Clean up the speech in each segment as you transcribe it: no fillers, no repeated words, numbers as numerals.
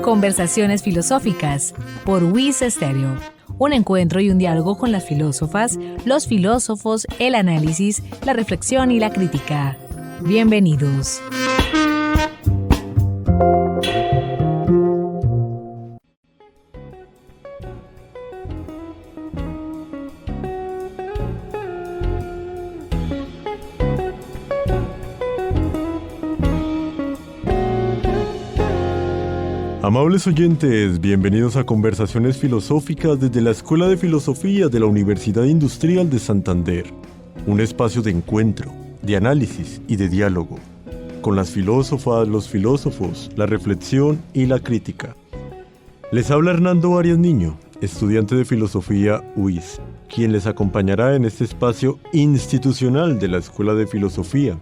Conversaciones filosóficas por WIS Estéreo. Un encuentro y un diálogo con las filósofas, los filósofos, el análisis, la reflexión y la crítica. Bienvenidos. Amables oyentes, bienvenidos a Conversaciones Filosóficas desde la Escuela de Filosofía de la Universidad Industrial de Santander. Un espacio de encuentro, de análisis y de diálogo, con las filósofas, los filósofos, la reflexión y la crítica. Les habla Hernando Arias Niño, estudiante de Filosofía UIS, quien les acompañará en este espacio institucional de la Escuela de Filosofía,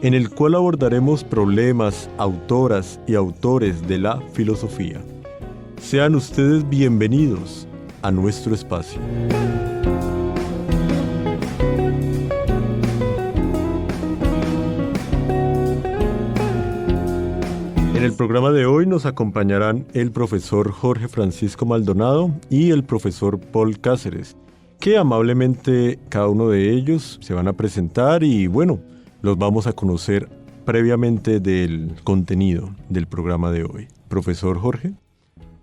en el cual abordaremos problemas, autoras y autores de la filosofía. Sean ustedes bienvenidos a nuestro espacio. En el programa de hoy nos acompañarán el profesor Jorge Francisco Maldonado y el profesor Paul Cáceres, que amablemente cada uno de ellos se van a presentar y los vamos a conocer previamente del contenido del programa de hoy. Profesor Jorge.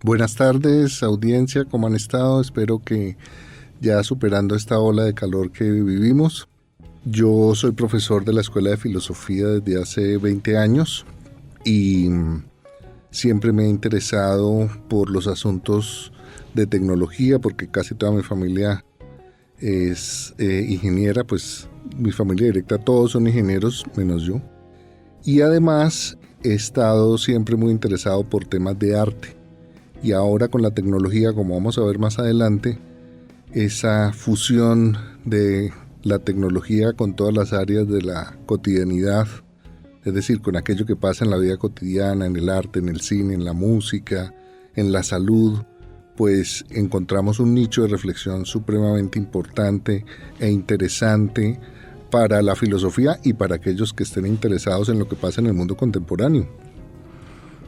Buenas tardes, audiencia, ¿cómo han estado? Espero que ya superando esta ola de calor que vivimos. Yo soy profesor de la Escuela de Filosofía desde hace 20 años y siempre me he interesado por los asuntos de tecnología porque casi toda mi familia es ingeniera, pues mi familia directa todos son ingenieros menos yo, y además he estado siempre muy interesado por temas de arte, y ahora con la tecnología, como vamos a ver más adelante, esa fusión de la tecnología con todas las áreas de la cotidianidad, es decir, con aquello que pasa en la vida cotidiana, en el arte, en el cine, en la música, en la salud, pues encontramos un nicho de reflexión supremamente importante e interesante para la filosofía y para aquellos que estén interesados en lo que pasa en el mundo contemporáneo.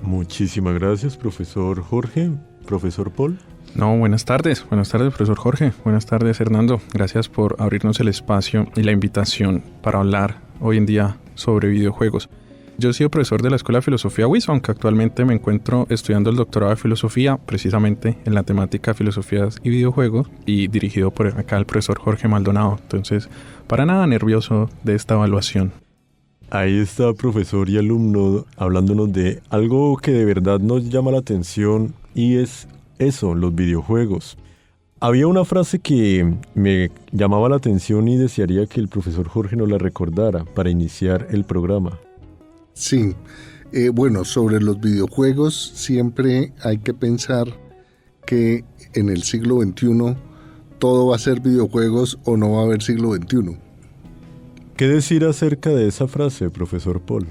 Muchísimas gracias, profesor Jorge. Profesor Paul. Buenas tardes, profesor Jorge. Buenas tardes, Hernando. Gracias por abrirnos el espacio y la invitación para hablar hoy en día sobre videojuegos. Yo he sido profesor de la Escuela de Filosofía UIS, aunque actualmente me encuentro estudiando el doctorado de Filosofía, precisamente en la temática de filosofías y videojuegos, y dirigido por acá el profesor Jorge Maldonado. Entonces, para nada nervioso de esta evaluación. Ahí está, profesor y alumno, hablándonos de algo que de verdad nos llama la atención, y es eso, los videojuegos. Había una frase que me llamaba la atención y desearía que el profesor Jorge nos la recordara para iniciar el programa. Sí, sobre los videojuegos siempre hay que pensar que en el siglo XXI todo va a ser videojuegos o no va a haber siglo XXI. ¿Qué decir acerca de esa frase, profesor Paul?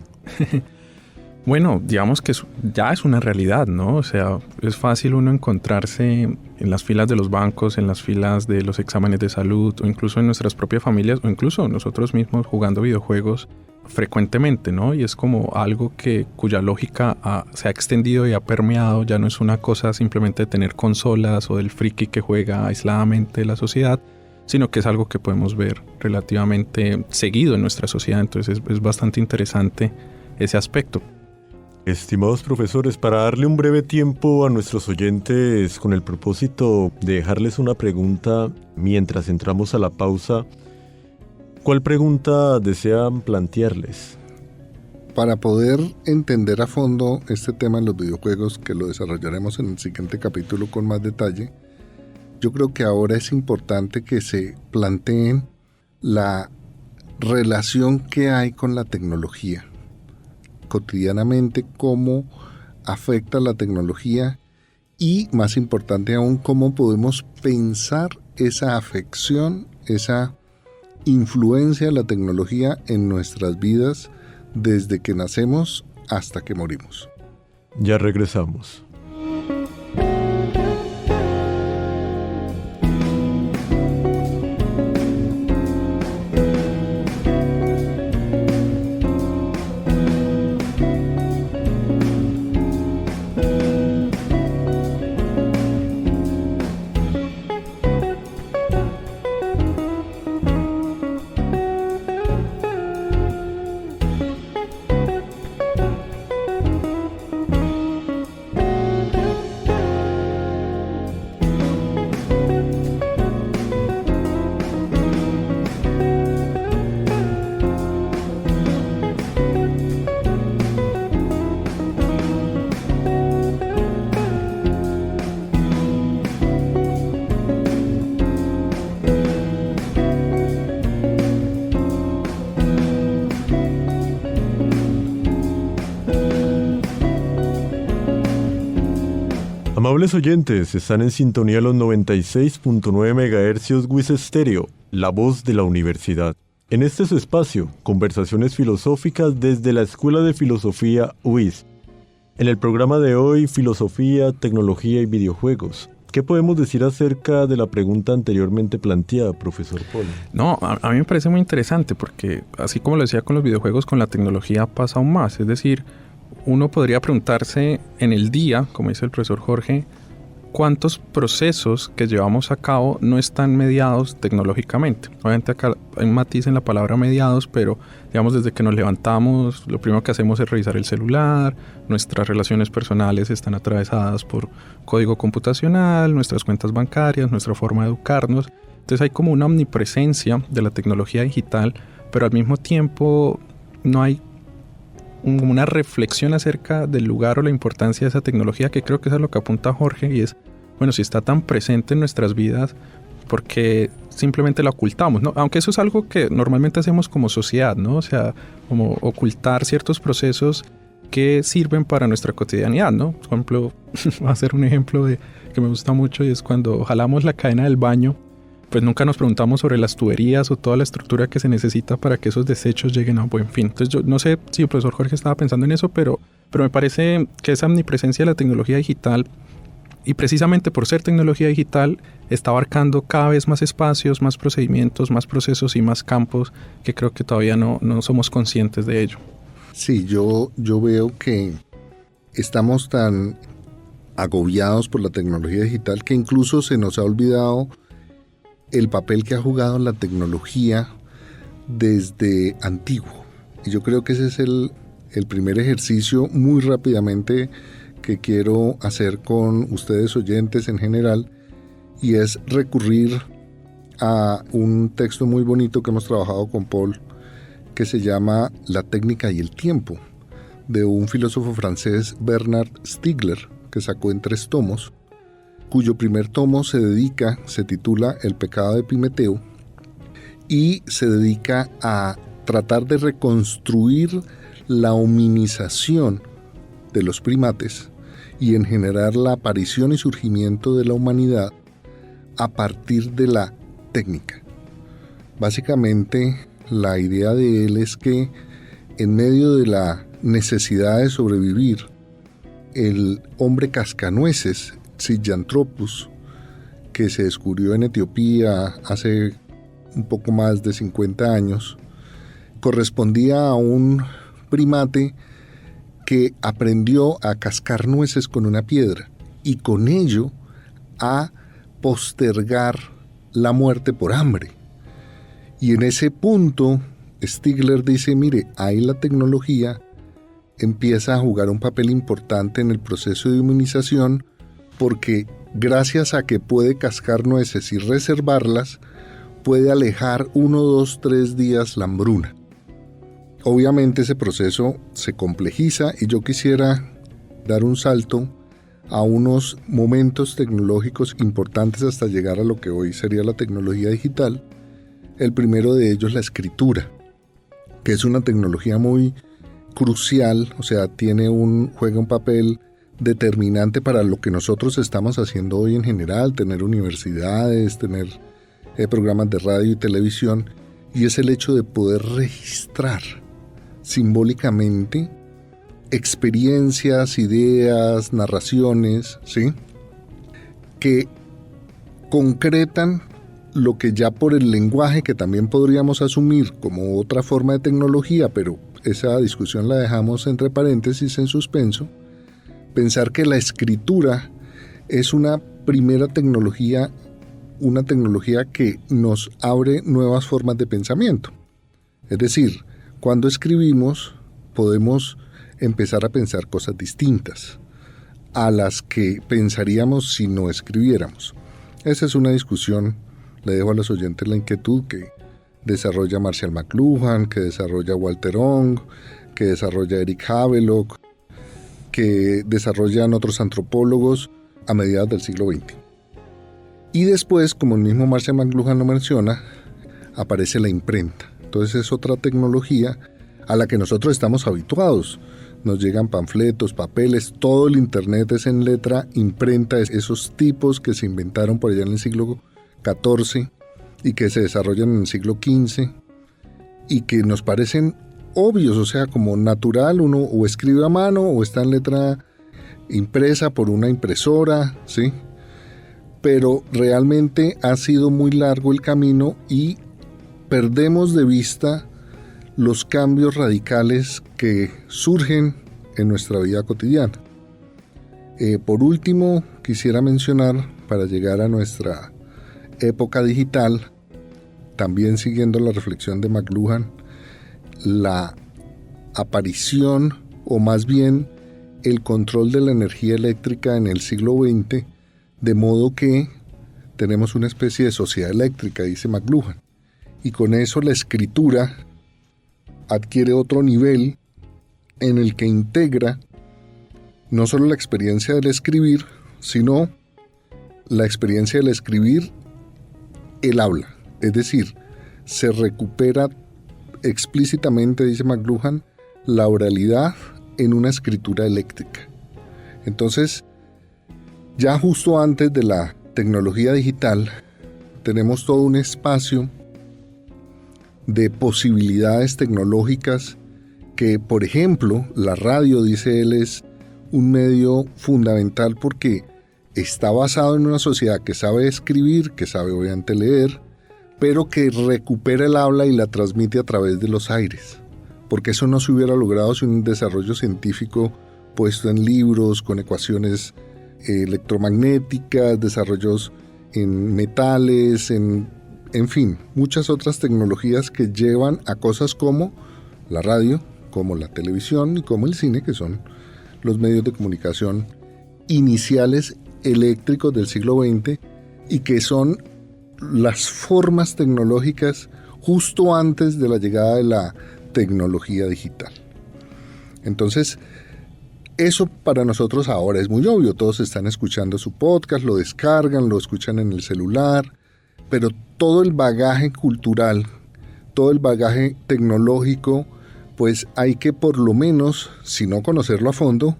Digamos que ya es una realidad, ¿no? O sea, es fácil uno encontrarse en las filas de los bancos, en las filas de los exámenes de salud, o incluso en nuestras propias familias, o incluso nosotros mismos jugando videojuegos frecuentemente, ¿no? Y es como algo cuya lógica se ha extendido y ha permeado, ya no es una cosa simplemente de tener consolas o del friki que juega aisladamente de la sociedad, sino que es algo que podemos ver relativamente seguido en nuestra sociedad. Entonces es bastante interesante ese aspecto. Estimados profesores, para darle un breve tiempo a nuestros oyentes con el propósito de dejarles una pregunta mientras entramos a la pausa, ¿cuál pregunta desean plantearles? Para poder entender a fondo este tema en los videojuegos, que lo desarrollaremos en el siguiente capítulo con más detalle, yo creo que ahora es importante que se planteen la relación que hay con la tecnología. Cotidianamente, cómo afecta la tecnología y, más importante aún, cómo podemos pensar esa afección, esa influencia de la tecnología en nuestras vidas desde que nacemos hasta que morimos. Ya regresamos. Amables oyentes, están en sintonía los 96.9 MHz WIS Estéreo, la voz de la universidad. En este su espacio, conversaciones filosóficas desde la Escuela de Filosofía WIS. En el programa de hoy, filosofía, tecnología y videojuegos. ¿Qué podemos decir acerca de la pregunta anteriormente planteada, profesor Paul? No, a mí me parece muy interesante porque, así como lo decía con los videojuegos, con la tecnología pasa aún más. Es decir, uno podría preguntarse en el día, como dice el profesor Jorge, cuántos procesos que llevamos a cabo no están mediados tecnológicamente. Obviamente acá hay un matiz en la palabra mediados, pero digamos desde que nos levantamos, lo primero que hacemos es revisar el celular, nuestras relaciones personales están atravesadas por código computacional, nuestras cuentas bancarias, nuestra forma de educarnos. Entonces hay como una omnipresencia de la tecnología digital, pero al mismo tiempo no hay una reflexión acerca del lugar o la importancia de esa tecnología, que creo que es a lo que apunta Jorge, y es, bueno, si está tan presente en nuestras vidas, ¿por qué simplemente la ocultamos, ¿no? Aunque eso es algo que normalmente hacemos como sociedad, ¿no? O sea, como ocultar ciertos procesos que sirven para nuestra cotidianidad, ¿no? Por ejemplo, voy a hacer un ejemplo que me gusta mucho, y es cuando jalamos la cadena del baño, pues nunca nos preguntamos sobre las tuberías o toda la estructura que se necesita para que esos desechos lleguen a un buen fin. Entonces yo no sé si el profesor Jorge estaba pensando en eso, pero me parece que esa omnipresencia de la tecnología digital, y precisamente por ser tecnología digital, está abarcando cada vez más espacios, más procedimientos, más procesos y más campos que creo que todavía no somos conscientes de ello. Sí, yo veo que estamos tan agobiados por la tecnología digital que incluso se nos ha olvidado el papel que ha jugado la tecnología desde antiguo. Y yo creo que ese es el primer ejercicio muy rápidamente que quiero hacer con ustedes oyentes en general, y es recurrir a un texto muy bonito que hemos trabajado con Paul, que se llama La técnica y el tiempo, de un filósofo francés, Bernard Stiegler, que sacó en 3 tomos, cuyo primer tomo se titula El pecado de Epimeteo, y se dedica a tratar de reconstruir la hominización de los primates y en generar la aparición y surgimiento de la humanidad a partir de la técnica. Básicamente, la idea de él es que en medio de la necesidad de sobrevivir, el hombre cascanueces, Xianthropus, que se descubrió en Etiopía hace un poco más de 50 años, correspondía a un primate que aprendió a cascar nueces con una piedra y con ello a postergar la muerte por hambre. Y en ese punto, Stiegler dice, mire, ahí la tecnología empieza a jugar un papel importante en el proceso de inmunización, porque gracias a que puede cascar nueces y reservarlas, puede alejar 1, 2, 3 días la hambruna. Obviamente ese proceso se complejiza, y yo quisiera dar un salto a unos momentos tecnológicos importantes hasta llegar a lo que hoy sería la tecnología digital. El primero de ellos, la escritura, que es una tecnología muy crucial, o sea, juega un papel determinante para lo que nosotros estamos haciendo hoy en general, tener universidades, tener programas de radio y televisión, y es el hecho de poder registrar simbólicamente experiencias, ideas, narraciones, ¿sí?, que concretan lo que ya por el lenguaje, que también podríamos asumir como otra forma de tecnología, pero esa discusión la dejamos entre paréntesis en suspenso, pensar que la escritura es una primera tecnología, una tecnología que nos abre nuevas formas de pensamiento. Es decir, cuando escribimos podemos empezar a pensar cosas distintas a las que pensaríamos si no escribiéramos. Esa es una discusión, le dejo a los oyentes la inquietud, que desarrolla Marshall McLuhan, que desarrolla Walter Ong, que desarrolla Eric Havelock, que desarrollan otros antropólogos a mediados del siglo XX. Y después, como el mismo Marshall McLuhan lo menciona, aparece la imprenta. Entonces es otra tecnología a la que nosotros estamos habituados. nos llegan panfletos, papeles, todo el internet es en letra imprenta, esos tipos que se inventaron por allá en el siglo XIV y que se desarrollan en el siglo XV y que nos parecen obvios, o sea, como natural, uno o escribe a mano o está en letra impresa por una impresora, ¿sí? Pero realmente ha sido muy largo el camino y perdemos de vista los cambios radicales que surgen en nuestra vida cotidiana. Por último, quisiera mencionar, para llegar a nuestra época digital, también siguiendo la reflexión de McLuhan, la aparición, o más bien el control de la energía eléctrica en el siglo XX, de modo que tenemos una especie de sociedad eléctrica, dice McLuhan, y con eso la escritura adquiere otro nivel en el que integra no solo la experiencia del escribir, sino la experiencia del escribir el habla, es decir, se recupera explícitamente, dice McLuhan, la oralidad en una escritura eléctrica. Entonces, ya justo antes de la tecnología digital, tenemos todo un espacio de posibilidades tecnológicas que, por ejemplo, la radio, dice él, es un medio fundamental porque está basado en una sociedad que sabe escribir, que sabe obviamente leer, pero que recupera el habla y la transmite a través de los aires, porque eso no se hubiera logrado sin un desarrollo científico puesto en libros, con ecuaciones electromagnéticas, desarrollos en metales, en fin, muchas otras tecnologías que llevan a cosas como la radio, como la televisión y como el cine, que son los medios de comunicación iniciales eléctricos del siglo XX y que son las formas tecnológicas justo antes de la llegada de la tecnología digital. Entonces, eso para nosotros ahora es muy obvio. Todos están escuchando su podcast, lo descargan, lo escuchan en el celular, pero todo el bagaje cultural, todo el bagaje tecnológico, pues hay que por lo menos, si no conocerlo a fondo,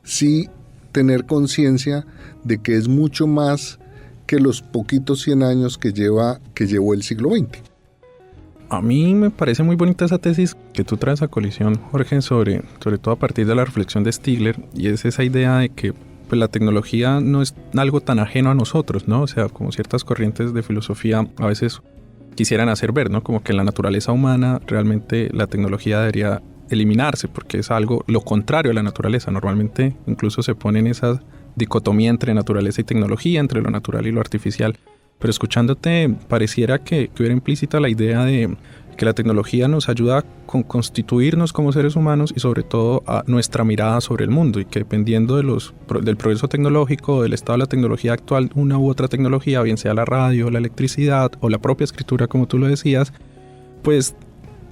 sí tener conciencia de que es mucho más que los poquitos 100 años que llevó el siglo XX. A mí me parece muy bonita esa tesis que tú traes a colisión, Jorge, sobre todo a partir de la reflexión de Stigler, y es esa idea de que pues, la tecnología no es algo tan ajeno a nosotros, ¿no? O sea, como ciertas corrientes de filosofía a veces quisieran hacer ver, ¿no? Como que en la naturaleza humana realmente la tecnología debería eliminarse porque es algo lo contrario a la naturaleza. Normalmente incluso se pone en esa dicotomía entre naturaleza y tecnología, entre lo natural y lo artificial. Pero escuchándote pareciera que hubiera implícita la idea de que la tecnología nos ayuda a constituirnos como seres humanos y sobre todo a nuestra mirada sobre el mundo, y que dependiendo del progreso tecnológico, del estado de la tecnología actual, una u otra tecnología, bien sea la radio, la electricidad o la propia escritura como tú lo decías, pues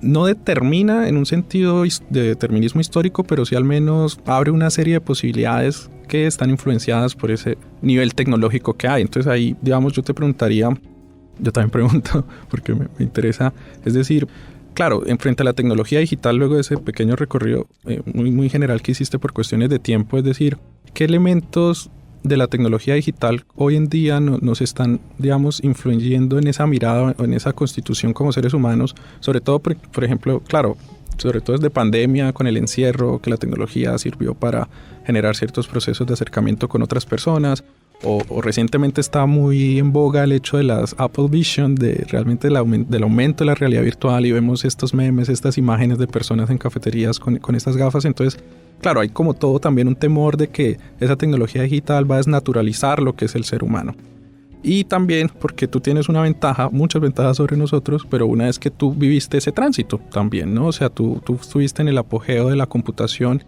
no determina en un sentido de determinismo histórico, pero sí al menos abre una serie de posibilidades que están influenciadas por ese nivel tecnológico que hay. Entonces ahí, digamos, yo también pregunto, porque me interesa, es decir, claro, en frente a la tecnología digital, luego de ese pequeño recorrido muy, muy general que hiciste por cuestiones de tiempo, es decir, ¿qué elementos de la tecnología digital hoy en día nos están, digamos, influyendo en esa mirada, en esa constitución como seres humanos? Sobre todo, por ejemplo, claro, sobre todo desde pandemia, con el encierro, que la tecnología sirvió para generar ciertos procesos de acercamiento con otras personas, o recientemente está muy en boga el hecho de las Apple Vision, realmente del aumento de la realidad virtual, y vemos estos memes, estas imágenes de personas en cafeterías con estas gafas. Entonces, claro, hay como todo también un temor de que esa tecnología digital va a desnaturalizar lo que es el ser humano. Y también porque tú tienes una ventaja, muchas ventajas sobre nosotros, pero una es que tú viviste ese tránsito también, ¿no? O sea, tú estuviste en el apogeo de la computación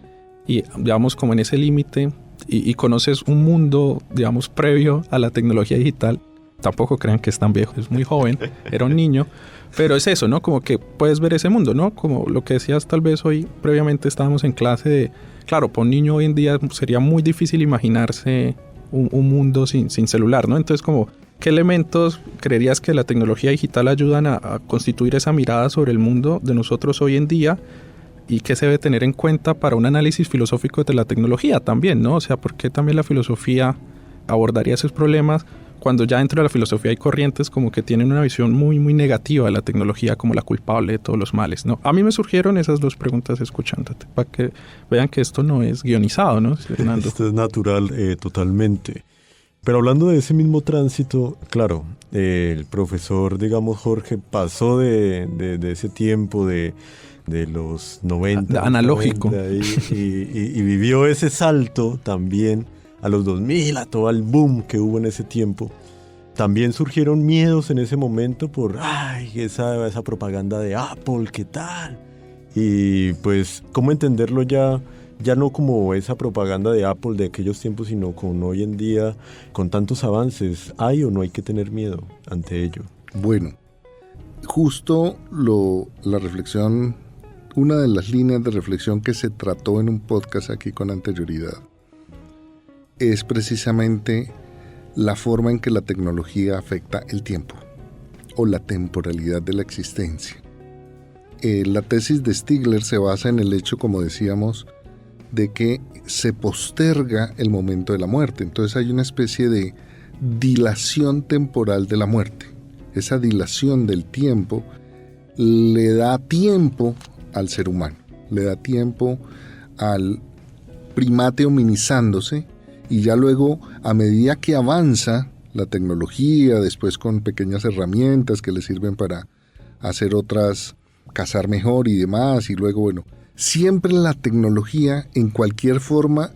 y, digamos, como en ese límite, y conoces un mundo, digamos, previo a la tecnología digital. Tampoco crean que es tan viejo, es muy joven, era un niño, pero es eso, ¿no? Como que puedes ver ese mundo, ¿no? Como lo que decías tal vez hoy, previamente estábamos en clase de, claro, para un niño hoy en día sería muy difícil imaginarse un mundo sin celular, ¿no? Entonces, como, ¿qué elementos creerías que la tecnología digital ayudan a constituir esa mirada sobre el mundo de nosotros hoy en día? y qué se debe tener en cuenta para un análisis filosófico de la tecnología también, ¿no? O sea, ¿por qué también la filosofía abordaría esos problemas cuando ya dentro de la filosofía hay corrientes como que tienen una visión muy, muy negativa de la tecnología como la culpable de todos los males, ¿no? A mí me surgieron esas dos preguntas escuchándote, para que vean que esto no es guionizado, ¿no, Fernando? Esto es natural, totalmente. Pero hablando de ese mismo tránsito, claro, el profesor, digamos, Jorge, pasó de ese tiempo de los 90. Analógico. 90, y vivió ese salto también a los 2000, a todo el boom que hubo en ese tiempo. También surgieron miedos en ese momento por, esa propaganda de Apple, ¿qué tal? Y pues, ¿cómo entenderlo ya no como esa propaganda de Apple de aquellos tiempos, sino con hoy en día, con tantos avances? ¿Hay o no hay que tener miedo ante ello? Bueno, justo la reflexión, una de las líneas de reflexión que se trató en un podcast aquí con anterioridad, es precisamente la forma en que la tecnología afecta el tiempo o la temporalidad de la existencia. La tesis de Stigler se basa en el hecho, como decíamos, de que se posterga el momento de la muerte. Entonces hay una especie de dilación temporal de la muerte. Esa dilación del tiempo le da tiempo al ser humano, le da tiempo al primate hominizándose, y ya luego, a medida que avanza la tecnología, después con pequeñas herramientas que le sirven para hacer otras, cazar mejor y demás, y luego, bueno, siempre la tecnología en cualquier forma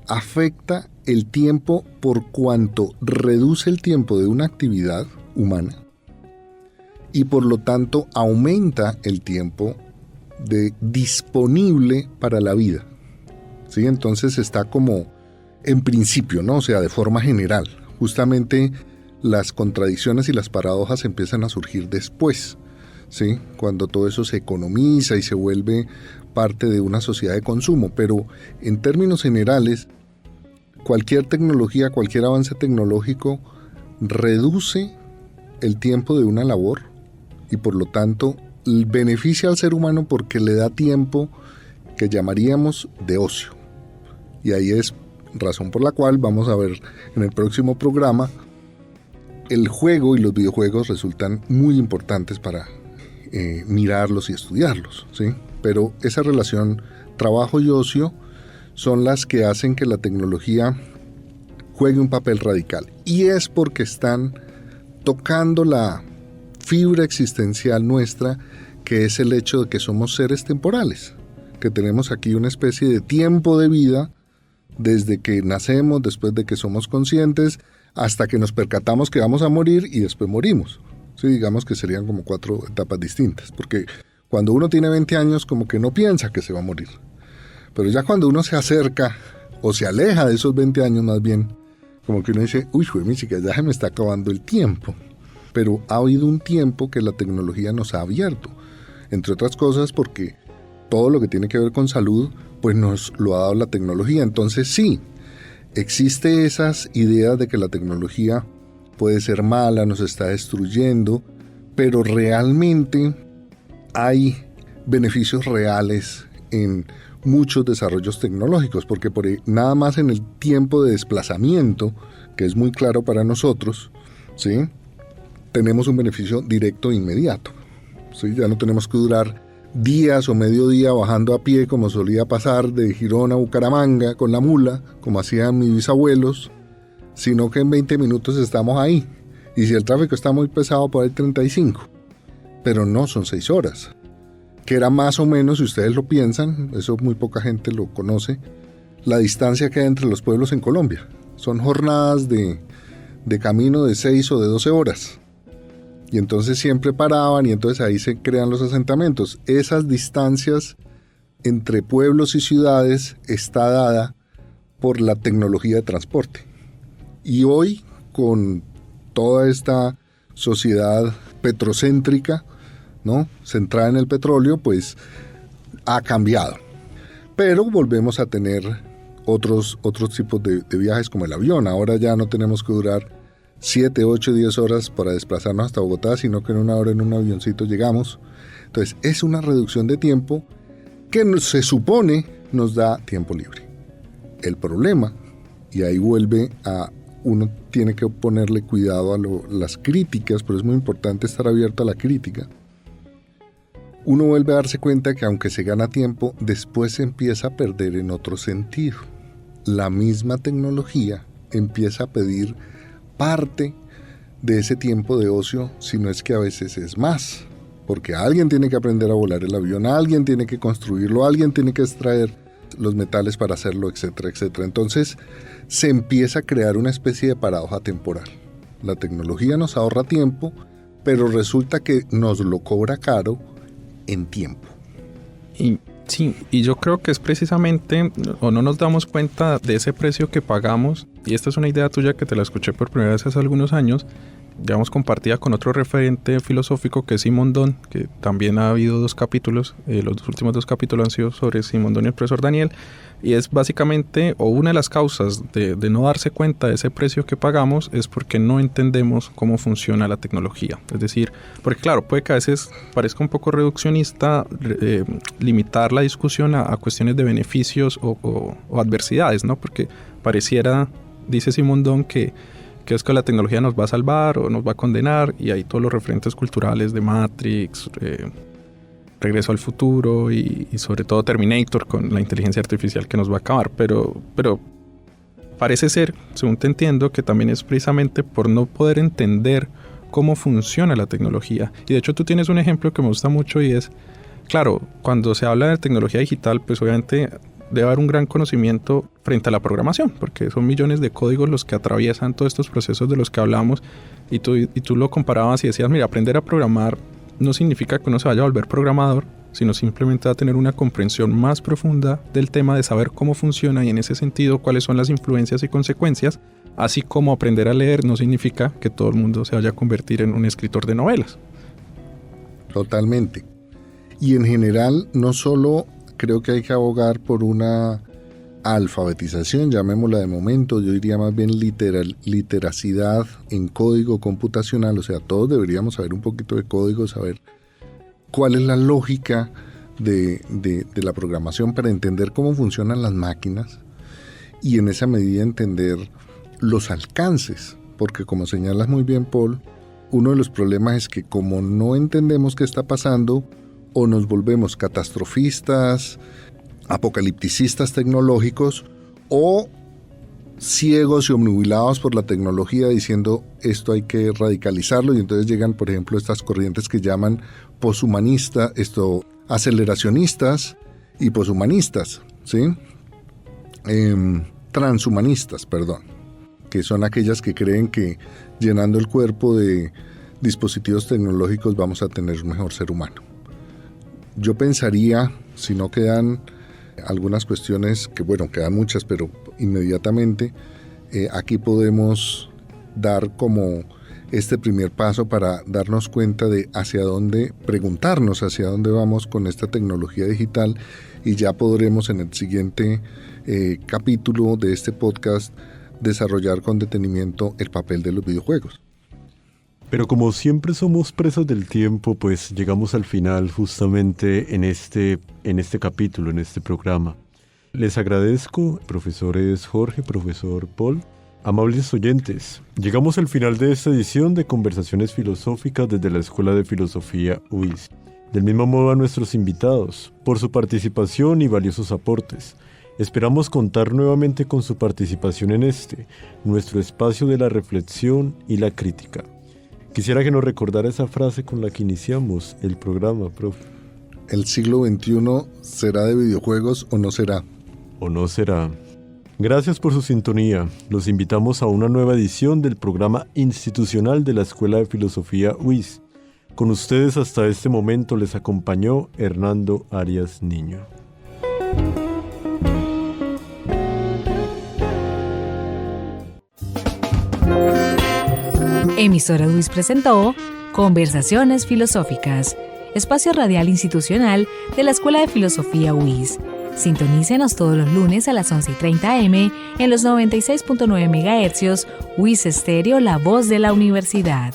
afecta el tiempo por cuanto reduce el tiempo de una actividad humana y por lo tanto aumenta el tiempo disponible para la vida. ¿Sí? Entonces está como en principio, ¿no? O sea, de forma general. Justamente las contradicciones y las paradojas empiezan a surgir después, ¿sí? Cuando todo eso se economiza y se vuelve parte de una sociedad de consumo. Pero en términos generales, cualquier tecnología, cualquier avance tecnológico reduce el tiempo de una labor y por lo tanto beneficia al ser humano porque le da tiempo que llamaríamos de ocio. Y ahí es razón por la cual vamos a ver en el próximo programa el juego y los videojuegos resultan muy importantes para mirarlos y estudiarlos, ¿sí? Pero esa relación trabajo y ocio son las que hacen que la tecnología juegue un papel radical. Y es porque están tocando la fibra existencial nuestra, que es el hecho de que somos seres temporales, que tenemos aquí una especie de tiempo de vida desde que nacemos, después de que somos conscientes, hasta que nos percatamos que vamos a morir y después morimos. Sí, digamos que serían como 4 etapas distintas, porque cuando uno tiene 20 años como que no piensa que se va a morir. Pero ya cuando uno se acerca o se aleja de esos 20 años más bien, como que uno dice, uy, mi chica, ya se me está acabando el tiempo. Pero ha habido un tiempo que la tecnología nos ha abierto, entre otras cosas porque todo lo que tiene que ver con salud, pues nos lo ha dado la tecnología. Entonces sí, existe esas ideas de que la tecnología puede ser mala, nos está destruyendo, pero realmente hay beneficios reales en muchos desarrollos tecnológicos, porque nada más en el tiempo de desplazamiento, que es muy claro para nosotros, ¿sí? Tenemos un beneficio directo e inmediato, ¿sí? Ya no tenemos que durar días o medio día bajando a pie como solía pasar de Girón a Bucaramanga con la mula, como hacían mis bisabuelos, sino que en 20 minutos estamos ahí. Y si el tráfico está muy pesado, por ahí 35. Pero no, son 6 horas. Que era más o menos, si ustedes lo piensan, eso muy poca gente lo conoce, la distancia que hay entre los pueblos en Colombia. Son jornadas de camino de 6 o de 12 horas. Y entonces siempre paraban y entonces ahí se crean los asentamientos. Esas distancias entre pueblos y ciudades está dada por la tecnología de transporte. Y hoy, con toda esta sociedad petrocéntrica, ¿no?, centrada en el petróleo, pues ha cambiado. Pero volvemos a tener otros tipos de viajes como el avión. Ahora ya no tenemos que durar 7, 8, 10 horas para desplazarnos hasta Bogotá, sino que en 1 hora en un avioncito llegamos. Entonces, es una reducción de tiempo que se supone nos da tiempo libre. El problema, y ahí vuelve a uno tiene que ponerle cuidado a las críticas, pero es muy importante estar abierto a la crítica. Uno vuelve a darse cuenta que aunque se gana tiempo, después se empieza a perder en otro sentido. La misma tecnología empieza a pedir parte de ese tiempo de ocio, si no es que a veces es más, porque alguien tiene que aprender a volar el avión, alguien tiene que construirlo, alguien tiene que extraer los metales para hacerlo, etcétera, etcétera. Entonces se empieza a crear una especie de paradoja temporal. La tecnología nos ahorra tiempo, pero resulta que nos lo cobra caro en tiempo. Y yo creo que es precisamente, o no nos damos cuenta de ese precio que pagamos, y esta es una idea tuya que te la escuché por primera vez hace algunos años, digamos compartida con otro referente filosófico que es Simondon, que también ha habido 2 capítulos, los últimos 2 capítulos han sido sobre Simondon y el profesor Daniel, y es básicamente, o una de las causas de no darse cuenta de ese precio que pagamos es porque no entendemos cómo funciona la tecnología. Es decir, porque claro, puede que a veces parezca un poco reduccionista limitar la discusión a cuestiones de beneficios o adversidades, ¿no? Porque pareciera, dice Simondon, que es que la tecnología nos va a salvar o nos va a condenar, y hay todos los referentes culturales de Matrix, Regreso al Futuro y sobre todo Terminator con la inteligencia artificial que nos va a acabar, pero parece ser, según te entiendo, que también es precisamente por no poder entender cómo funciona la tecnología. Y de hecho tú tienes un ejemplo que me gusta mucho y es, claro, cuando se habla de tecnología digital, pues obviamente debe haber un gran conocimiento frente a la programación, porque son millones de códigos los que atraviesan todos estos procesos de los que hablamos, y tú lo comparabas y decías, mira, aprender a programar no significa que uno se vaya a volver programador, sino simplemente va a tener una comprensión más profunda del tema, de saber cómo funciona y en ese sentido cuáles son las influencias y consecuencias, así como aprender a leer no significa que todo el mundo se vaya a convertir en un escritor de novelas. Totalmente. Y en general, no solo creo que hay que abogar por una alfabetización, llamémosla de momento, yo diría más bien literacidad en código computacional, o sea, todos deberíamos saber un poquito de código, saber cuál es la lógica de la programación para entender cómo funcionan las máquinas y en esa medida entender los alcances, porque como señalas muy bien, Paul, uno de los problemas es que como no entendemos qué está pasando, o nos volvemos catastrofistas, apocalipticistas tecnológicos, o ciegos y obnubilados por la tecnología diciendo esto hay que radicalizarlo, y entonces llegan, por ejemplo, estas corrientes que llaman poshumanistas, aceleracionistas y poshumanistas, ¿sí? Transhumanistas, perdón, que son aquellas que creen que llenando el cuerpo de dispositivos tecnológicos vamos a tener un mejor ser humano. Yo pensaría, si no quedan algunas cuestiones, que bueno, quedan muchas, pero inmediatamente aquí podemos dar como este primer paso para darnos cuenta de hacia dónde, preguntarnos hacia dónde vamos con esta tecnología digital, y ya podremos en el siguiente capítulo de este podcast desarrollar con detenimiento el papel de los videojuegos. Pero como siempre somos presas del tiempo, pues llegamos al final justamente en este capítulo, en este programa. Les agradezco, profesores Jorge, profesor Paul, amables oyentes. Llegamos al final de esta edición de Conversaciones Filosóficas desde la Escuela de Filosofía UIS. Del mismo modo a nuestros invitados, por su participación y valiosos aportes. Esperamos contar nuevamente con su participación en nuestro espacio de la reflexión y la crítica. Quisiera que nos recordara esa frase con la que iniciamos el programa, profe. ¿El siglo XXI será de videojuegos o no será? ¿O no será? Gracias por su sintonía. Los invitamos a una nueva edición del programa institucional de la Escuela de Filosofía UIS. Con ustedes hasta este momento les acompañó Hernando Arias Niño. Emisora UIS presentó Conversaciones Filosóficas, espacio radial institucional de la Escuela de Filosofía UIS. Sintonícenos todos los lunes a las 11:30 am en los 96.9 MHz, UIS Estéreo, la voz de la universidad.